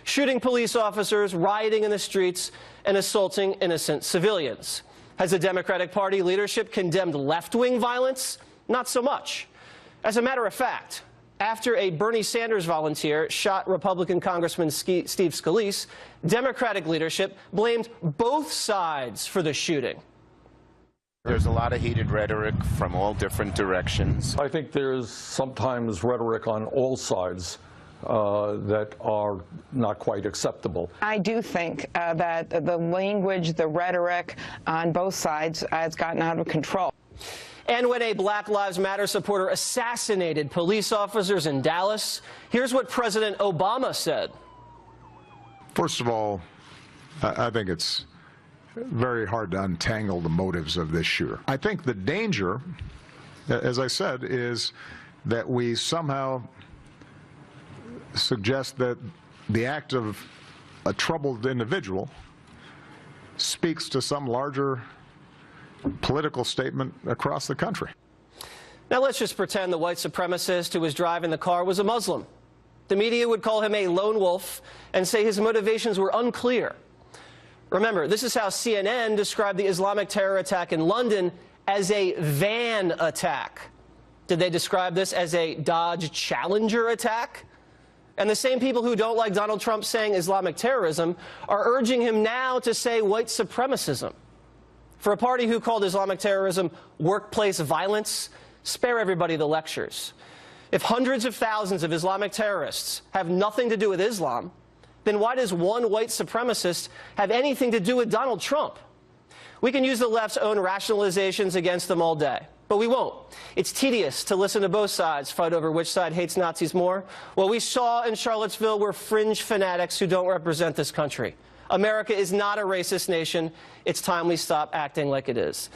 shooting police officers, rioting in the streets, and assaulting innocent civilians. Has the Democratic Party leadership condemned left-wing violence? Not so much. As a matter of fact, after a Bernie Sanders volunteer shot Republican Congressman Steve Scalise, Democratic leadership blamed both sides for the shooting. There's a lot of heated rhetoric from all different directions. I think there's sometimes rhetoric on all sides that are not quite acceptable. I do think that the language, the rhetoric on both sides has gotten out of control. And when a Black Lives Matter supporter assassinated police officers in Dallas, here's what President Obama said. First of all, I think it's very hard to untangle the motives of this shooter. I think the danger, as I said, is that we somehow suggest that the act of a troubled individual speaks to some larger political statement across the country. Now let's just pretend the white supremacist who was driving the car was a Muslim. The media would call him a lone wolf and say his motivations were unclear. Remember, this is how CNN described the Islamic terror attack in London as a van attack. Did they describe this as a Dodge Challenger attack? And the same people who don't like Donald Trump saying Islamic terrorism are urging him now to say white supremacism. For a party who called Islamic terrorism workplace violence, spare everybody the lectures. If hundreds of thousands of Islamic terrorists have nothing to do with Islam, then why does one white supremacist have anything to do with Donald Trump? We can use the left's own rationalizations against them all day, but we won't. It's tedious to listen to both sides fight over which side hates Nazis more. What we saw in Charlottesville were fringe fanatics who don't represent this country. America is not a racist nation. It's time we stop acting like it is.